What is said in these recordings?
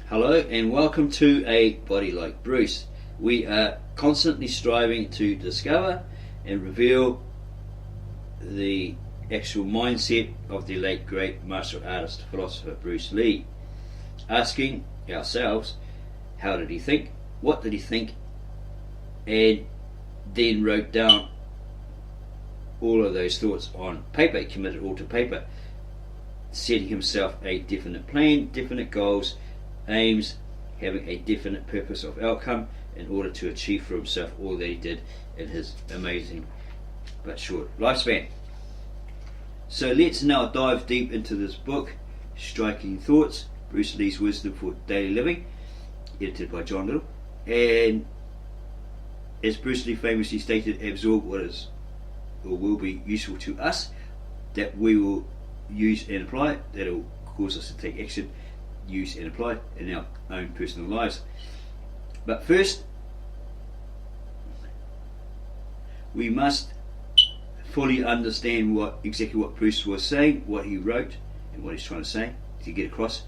Hello and welcome to A Body Like Bruce. We are constantly striving to discover and reveal the actual mindset of the late great martial artist, philosopher Bruce Lee, asking ourselves, how did he think, what did he think, and then wrote down all of those thoughts on paper, committed all to paper, setting himself a definite plan, definite goals, aims, having a definite purpose of outcome in order to achieve for himself all that he did in his amazing but short lifespan. So let's now dive deep into this book, Striking Thoughts, Bruce Lee's Wisdom for Daily Living, edited by John Little. And as Bruce Lee famously stated, absorb what is or will be useful to us, that we will use and apply, that will cause us to take action, use and apply in our own personal lives. But first, we must fully understand exactly what Bruce was saying, what he wrote, and what he's trying to say to get across,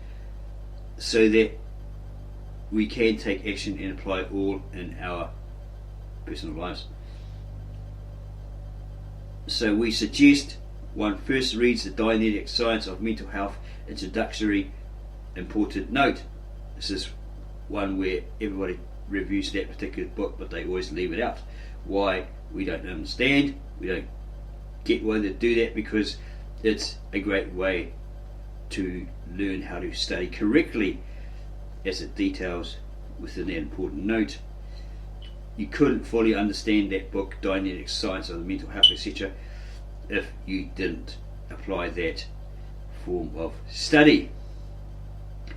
so that we can take action and apply it all in our personal lives. So we suggest one first reads the Dynamic Science of Mental Health introductory important note. This is one where everybody reviews that particular book, but they always leave it out. Why? We don't understand, we don't get why they do that, because it's a great way to learn how to study correctly, as it details within that important note. You couldn't fully understand that book, Dynamic Science of the Mental Health, etc., if you didn't apply that form of study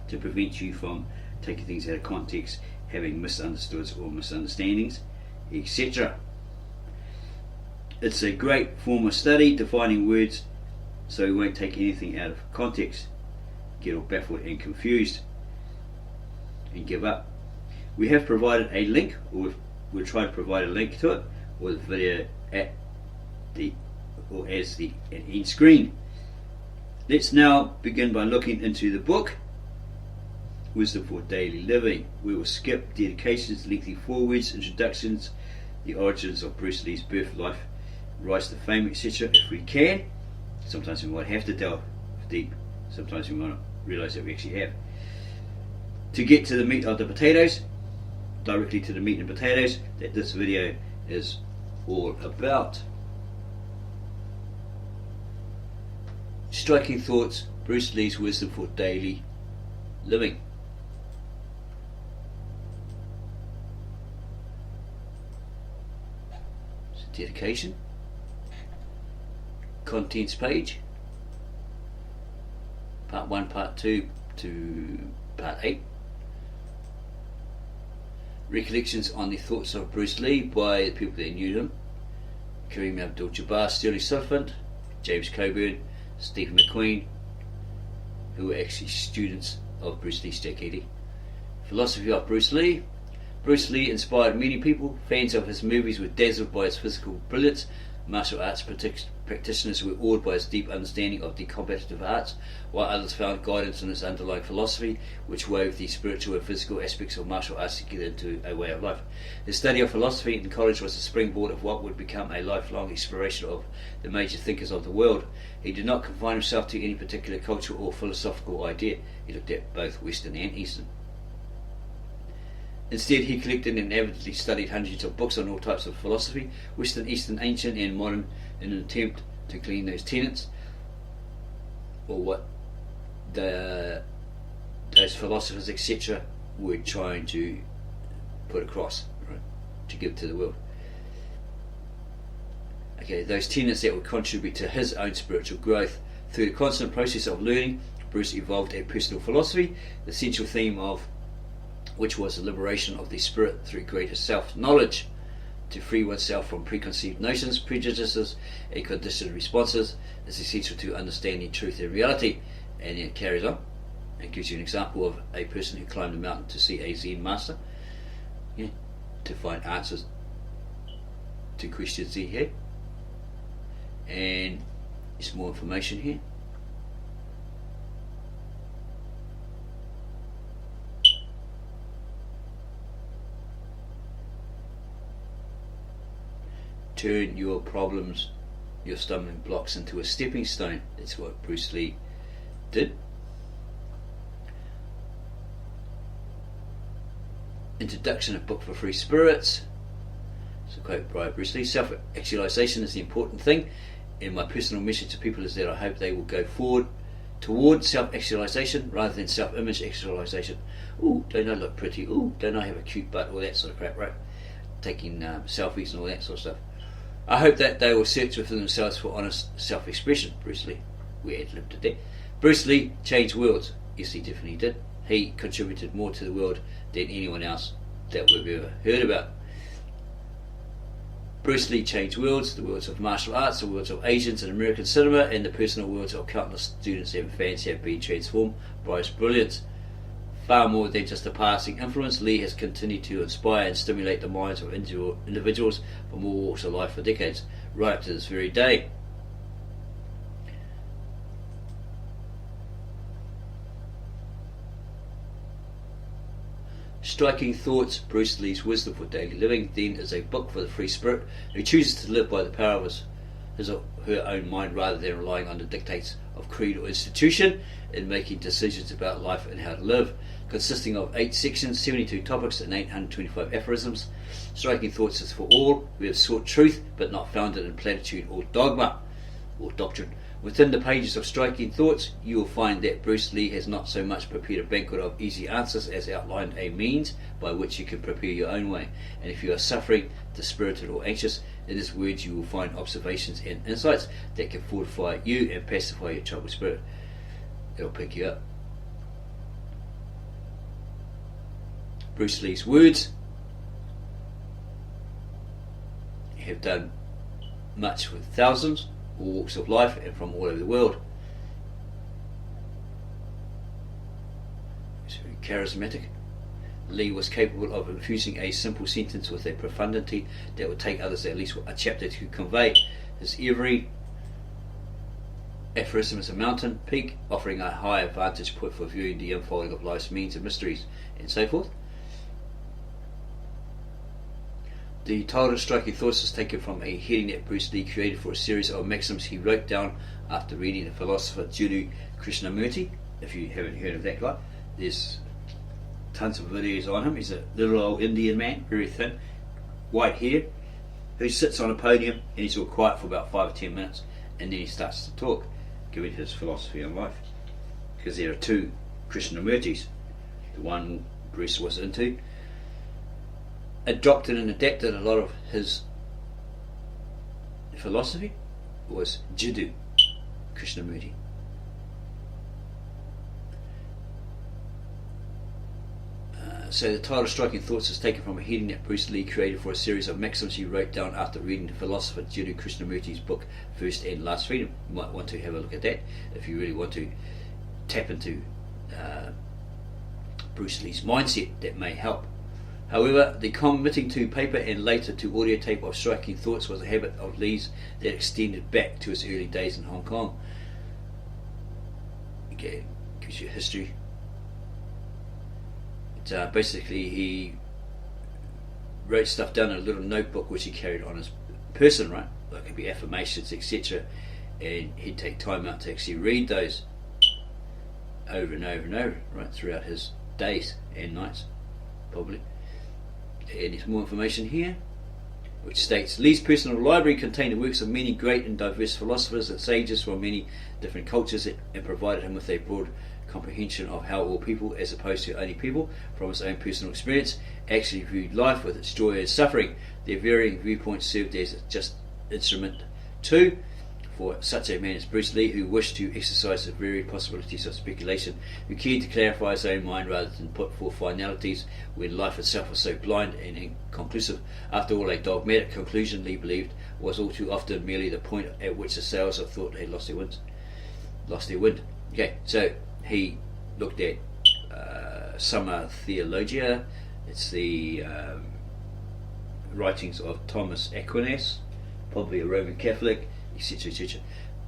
to prevent you from taking things out of context, having misunderstoods or misunderstandings, etc. It's a great form of study, defining words so we won't take anything out of context, get all baffled and confused and give up. We have provided a link, or we'll try to provide a link to it, or the video at the or as the end screen. Let's now begin by looking into the book Wisdom for Daily Living. We will skip dedications, lengthy forewords, introductions, the origins of Bruce Lee's birth, life, rise to fame, etc. if we can. Sometimes we might have to delve deep, sometimes we might not realise that we actually have. To get to the meat of the potatoes, directly to the meat and potatoes that this video is all about. Striking Thoughts, Bruce Lee's Wisdom for Daily Living. So dedication, contents page, part 1, part 2 to part 8. Recollections on the thoughts of Bruce Lee by the people that knew him: Kareem Abdul-Jabbar, Sterling Sutherland, James Coburn, Stephen McQueen, who were actually students of Bruce Lee's Jack Eddy. Philosophy of Bruce Lee. Bruce Lee inspired many people. Fans of his movies were dazzled by his physical brilliance. Martial arts practitioners were awed by his deep understanding of the combative arts, while others found guidance in his underlying philosophy, which wove the spiritual and physical aspects of martial arts together into a way of life. His study of philosophy in college was the springboard of what would become a lifelong exploration of the major thinkers of the world. He did not confine himself to any particular cultural or philosophical idea. He looked at both Western and Eastern. Instead, he collected and avidly studied hundreds of books on all types of philosophy, Western, Eastern, ancient and modern, in an attempt to glean those tenets, or what those philosophers, etc., were trying to put across, right, to give to the world. Okay, those tenets that would contribute to his own spiritual growth. Through the constant process of learning, Bruce evolved a personal philosophy, the central theme of which was the liberation of the spirit through greater self-knowledge. To free oneself from preconceived notions, prejudices, and conditioned responses is essential to understanding truth and reality. And it carries on. It gives you an example of a person who climbed a mountain to see a Zen master, to find answers to questions he had. And there's more information here. turn your problems, your stumbling blocks, into a stepping stone. That's what Bruce Lee did. Introduction, a book for free spirits. It's a quote by Bruce Lee. Self-actualization is the important thing, and my personal message to people is that I hope they will go forward toward self-actualization rather than self-image actualization. Ooh, don't I look pretty? Ooh, don't I have a cute butt? All that sort of crap, right? Taking selfies and all that sort of stuff. I hope that they will search within themselves for honest self-expression. Bruce Lee, we had lived it there. Bruce Lee changed worlds. Yes, he definitely did. He contributed more to the world than anyone else that we've ever heard about. Bruce Lee changed worlds, the worlds of martial arts, the worlds of Asians and American cinema, and the personal worlds of countless students and fans have been transformed by his brilliance. Far more than just a passing influence, Lee has continued to inspire and stimulate the minds of individuals from all walks of life for decades, right up to this very day. Striking Thoughts, Bruce Lee's Wisdom for Daily Living, then is a book for the free spirit who chooses to live by the power of his or her own mind rather than relying on the dictates of creed or institution in making decisions about life and how to live. Consisting of 8 sections, 72 topics and 825 aphorisms, Striking Thoughts is for all who have sought truth but not found it in platitude or dogma or doctrine. Within the pages of Striking Thoughts, you will find that Bruce Lee has not so much prepared a banquet of easy answers as outlined a means by which you can prepare your own way. And if you are suffering, dispirited or anxious, in his words you will find observations and insights that can fortify you and pacify your troubled spirit. It'll pick you up. Bruce Lee's words have done much with thousands, all walks of life and from all over the world. He's very charismatic. Lee was capable of infusing a simple sentence with a profundity that would take others at least a chapter to convey. His every aphorism is a mountain peak, offering a higher vantage point for viewing the unfolding of life's means and mysteries, and so forth. The title Striking Thoughts is taken from a heading that Bruce Lee created for a series of maxims he wrote down after reading the philosopher Jiddu Krishnamurti. If you haven't heard of that guy, there's tons of videos on him. He's a little old Indian man, very thin, white hair, who sits on a podium and he's all quiet for about 5 or 10 minutes and then he starts to talk, giving his philosophy on life. Because there are 2 Krishnamurtis. The one Bruce was into adopted and adapted a lot of his philosophy was Jiddu Krishnamurti. So the title Striking Thoughts is taken from a heading that Bruce Lee created for a series of maxims he wrote down after reading the philosopher Jiddu Krishnamurti's book First and Last Freedom. You might want to have a look at that if you really want to tap into Bruce Lee's mindset. That may help. However, the committing to paper and later to audio tape of Striking Thoughts was a habit of Lee's that extended back to his early days in Hong Kong. Okay, gives you a history. Basically, he wrote stuff down in a little notebook which he carried on his person, right? Like it could be affirmations, etc. And he'd take time out to actually read those over and over and over, right, throughout his days and nights, probably. And there's more information here, which states Lee's personal library contained the works of many great and diverse philosophers and sages from many different cultures and provided him with a broad comprehension of how all people, as opposed to only people, from his own personal experience, actually viewed life with its joy and suffering. Their varying viewpoints served as a just instrument too for such a man as Bruce Lee, who wished to exercise the varied possibilities of speculation, who cared to clarify his own mind rather than put forth finalities when life itself was so blind and inconclusive. After all, a dogmatic conclusion, Lee believed, was all too often merely the point at which the sails of thought had lost their wind. Okay, so he looked at Summa Theologia. It's the writings of Thomas Aquinas, probably a Roman Catholic, etc., etc.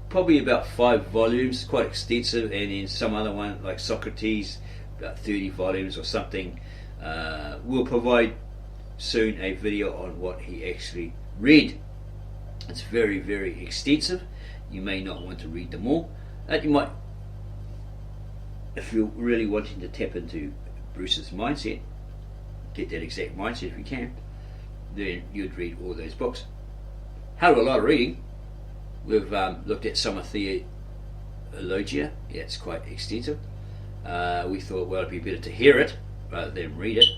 Probably about 5 volumes, quite extensive, and then some other one like Socrates, about 30 volumes or something. We'll provide soon a video on what he actually read It's very, very extensive. You may not want to read them all. You might, if you're really wanting to tap into Bruce's mindset, get that exact mindset if you can, then you'd read all those books. Hell of a lot of reading. We've looked at Summa Theologia. Yeah, it's quite extensive. We thought, well, it'd be better to hear it rather than read it.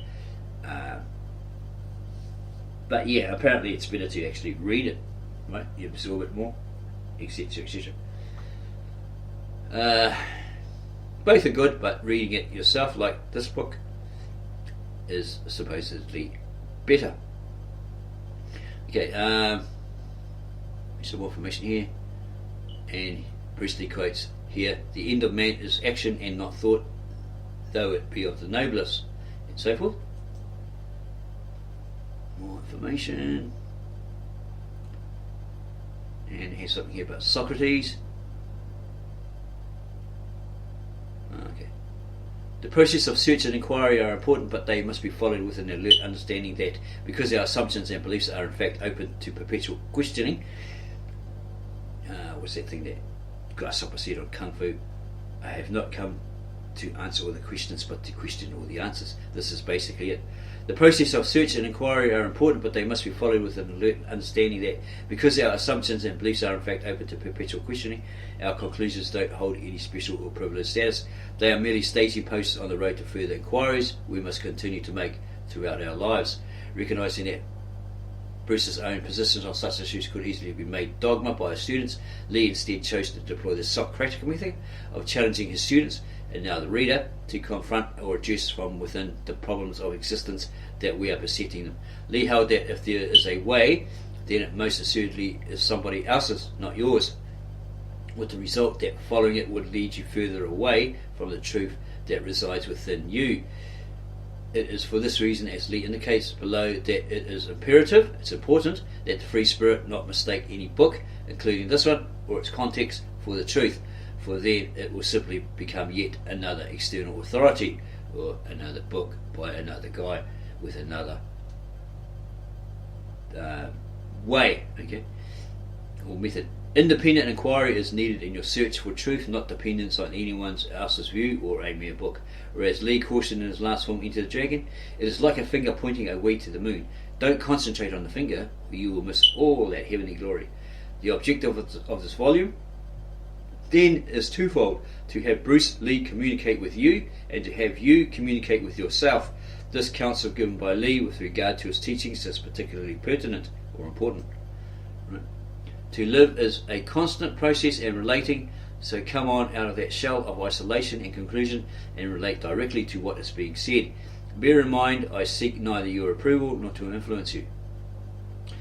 But yeah, apparently it's better to actually read it, right? You absorb it more, etc., etc. Both are good, but reading it yourself, like this book, is supposedly better. Okay, some more information here, and Bruce Lee quotes here: "The end of man is action and not thought, though it be of the noblest," and so forth. More information, and here's something here about Socrates. Okay. The process of search and inquiry are important, but they must be followed with an alert understanding that because our assumptions and beliefs are in fact open to perpetual questioning. What's that thing that Grasshopper said on Kung Fu? I have not come to answer all the questions, but to question all the answers. This is basically it. The process of search and inquiry are important, but they must be followed with an alert understanding that because our assumptions and beliefs are in fact open to perpetual questioning, our conclusions don't hold any special or privileged status. They are merely staging posts on the road to further inquiries we must continue to make throughout our lives. Recognising that Bruce's own positions on such issues could easily be made dogma by his students, Lee instead chose to deploy the Socratic method of challenging his students, and now the reader, to confront or address from within the problems of existence that we are besetting them. Lee held that if there is a way, then it most assuredly is somebody else's, not yours, with the result that following it would lead you further away from the truth that resides within you. It is for this reason, as Lee indicates below, that it is imperative, it's important, that the free spirit not mistake any book, including this one, or its context, for the truth, for then it will simply become yet another external authority, or another book by another guy with another way, okay, or method. Independent inquiry is needed in your search for truth, not dependence on anyone else's view or a mere book. Whereas Lee cautioned in his last film, Enter the Dragon, it is like a finger pointing away to the moon. Don't concentrate on the finger, or you will miss all that heavenly glory. The objective of this volume then is twofold: to have Bruce Lee communicate with you, and to have you communicate with yourself. This counsel given by Lee with regard to his teachings is particularly pertinent or important. Right. To live is a constant process and relating, so come on out of that shell of isolation and conclusion and relate directly to what is being said. Bear in mind, I seek neither your approval nor to influence you.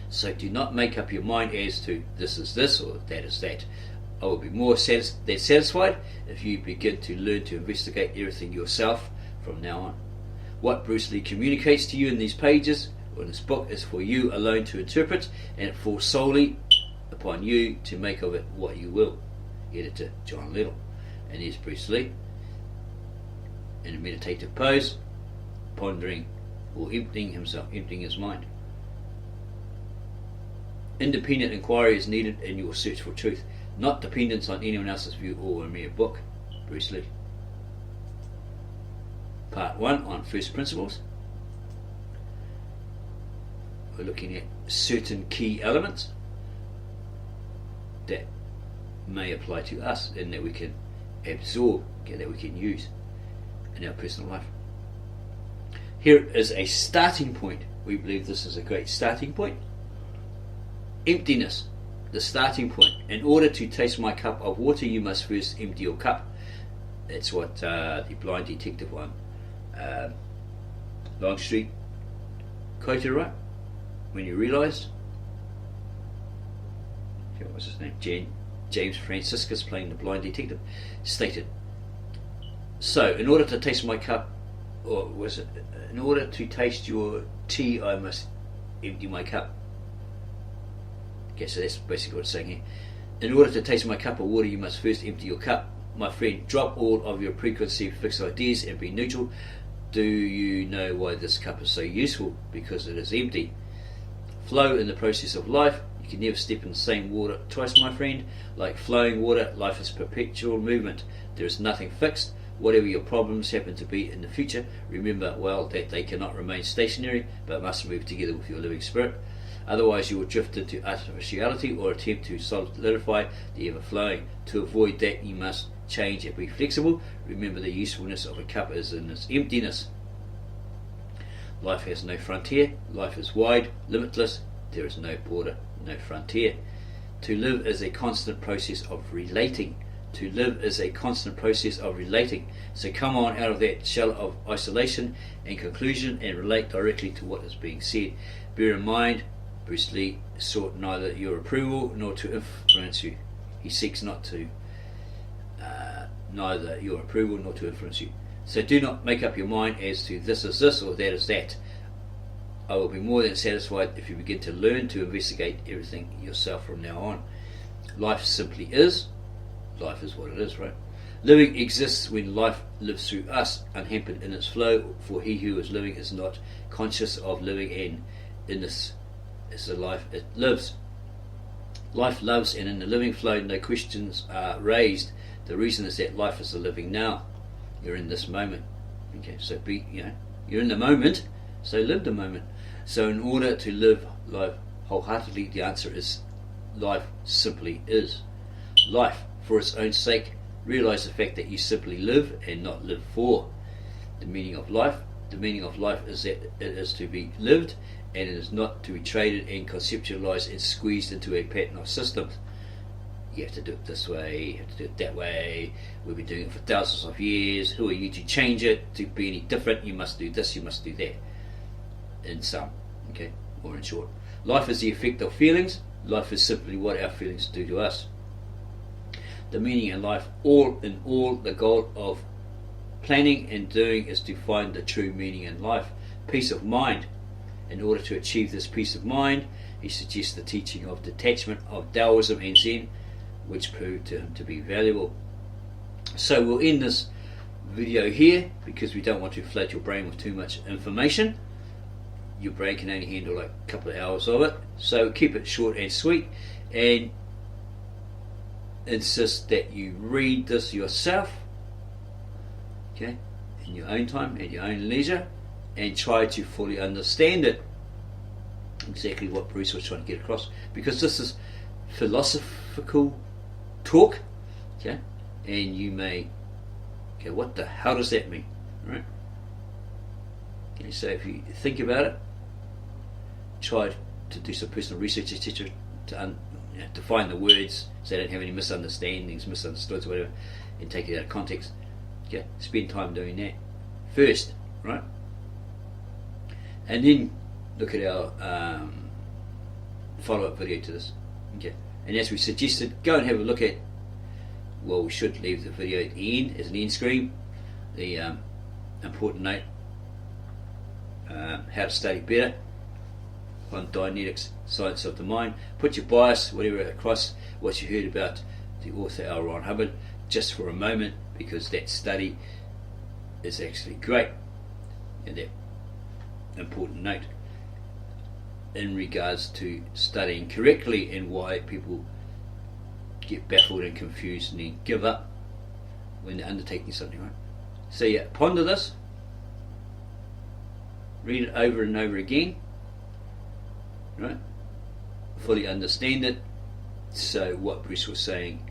So do not make up your mind as to this is this or that is that. I will be more than satisfied if you begin to learn to investigate everything yourself from now on. What Bruce Lee communicates to you in these pages or in this book is for you alone to interpret, and it falls solely upon you to make of it what you will. Editor John Little. And here's Bruce Lee in a meditative pose, pondering or emptying himself, emptying his mind. Independent inquiry is needed in your search for truth, not dependence on anyone else's view or a mere book. Bruce Lee. Part 1 on first principles. We're looking at certain key elements that may apply to us and that we can absorb, that we can use in our personal life. Here is a starting point. We believe this is a great starting point. Emptiness, the starting point. In order to taste my cup of water, you must first empty your cup. That's what the blind detective one, Longstreet, quoted, right? When you realised, what was his name? James Franciscus, playing the blind detective, stated, so in order to taste my cup, or was it, in order to taste your tea, I must empty my cup. Okay, so that's basically what it's saying here. In order to taste my cup of water, you must first empty your cup. My friend, drop all of your preconceived fixed ideas and be neutral. Do you know why this cup is so useful? Because it is empty. Flow in the process of life. You can never step in the same water twice, my friend. Like flowing water, life is perpetual movement. There is nothing fixed. Whatever your problems happen to be in the future, remember well that they cannot remain stationary, but must move together with your living spirit. Otherwise you will drift into artificiality or attempt to solidify the ever-flowing. To avoid that, you must change and be flexible. Remember, the usefulness of a cup is in its emptiness. Life has no frontier. Life is wide, limitless. There is no border, no frontier. To live is a constant process of relating. To live is a constant process of relating. So come on out of that shell of isolation and conclusion and relate directly to what is being said. Bear in mind, Bruce Lee sought neither your approval nor to influence you. He seeks neither your approval nor to influence you. So do not make up your mind as to this is this or that is that. I will be more than satisfied if you begin to learn to investigate everything yourself from now on. Life simply is. Life is what it is, right? Living exists when life lives through us, unhampered in its flow, for he who is living is not conscious of living, and in this is the life it lives. Life loves, and in the living flow no questions are raised. The reason is that life is the living now. You're in this moment. Okay, so you're in the moment, so live the moment. So in order to live life wholeheartedly, the answer is life simply is. Life, for its own sake, realize the fact that you simply live and not live for. The meaning of life is that it is to be lived, and it is not to be traded and conceptualized and squeezed into a pattern of systems. You have to do it this way, you have to do it that way. We've been doing it for thousands of years. Who are you to change it to be any different? You must do this, you must do that. In sum, okay, or in short, life is the effect of feelings. Life is simply what our feelings do to us. The meaning in life, all in all, the goal of planning and doing is to find the true meaning in life. Peace of mind. In order to achieve this peace of mind, he suggests the teaching of detachment of Taoism and Zen, which proved to him to be valuable. So we'll end this video here because we don't want to flood your brain with too much information. Your brain can only handle like a couple of hours of it, so keep it short and sweet, and insist that you read this yourself, okay, in your own time, at your own leisure, and try to fully understand it. Exactly what Bruce was trying to get across, because this is philosophical talk, okay, and you may, okay, what the hell does that mean, right? Okay, so if you think about it, try to do some personal research, etc., to find the words so they don't have any misunderstandings, misunderstoods, whatever, and take it out of context. Okay, spend time doing that first, right? And then look at our follow-up video to this. Okay, and as we suggested, go and have a look at, well, we should leave the video at the end as an end screen, the important note, how to study better on Dianetics, Science of the Mind. Put your bias, whatever, across what you heard about the author L. Ron Hubbard just for a moment, because that study is actually great, and that important note in regards to studying correctly and why people get baffled and confused and then give up when they're undertaking something, right? So yeah, ponder this, read it over and over again, right? Fully understand it, so what Bruce was saying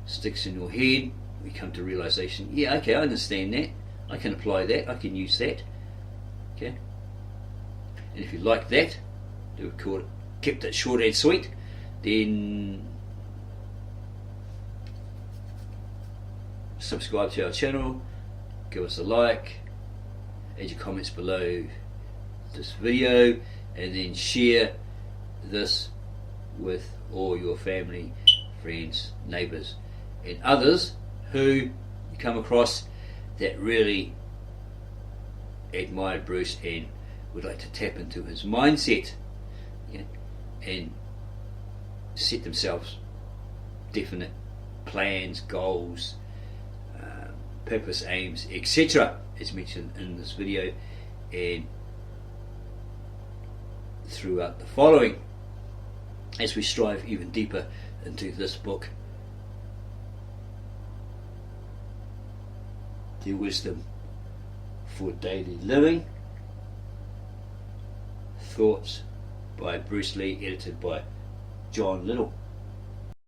sticks in your head. We come to realization, yeah, okay, I understand that, I can apply that, I can use that, okay? And if you like that, kept it short and sweet, then subscribe to our channel, give us a like, add your comments below this video, and then share this with all your family, friends, neighbours, and others who you come across that really admire Bruce and would like to tap into his mindset, okay, and set themselves definite plans, goals, purpose, aims, etc., as mentioned in this video, and throughout the following as we strive even deeper into this book. The Wisdom for Daily Living. Thoughts by Bruce Lee, edited by John Little.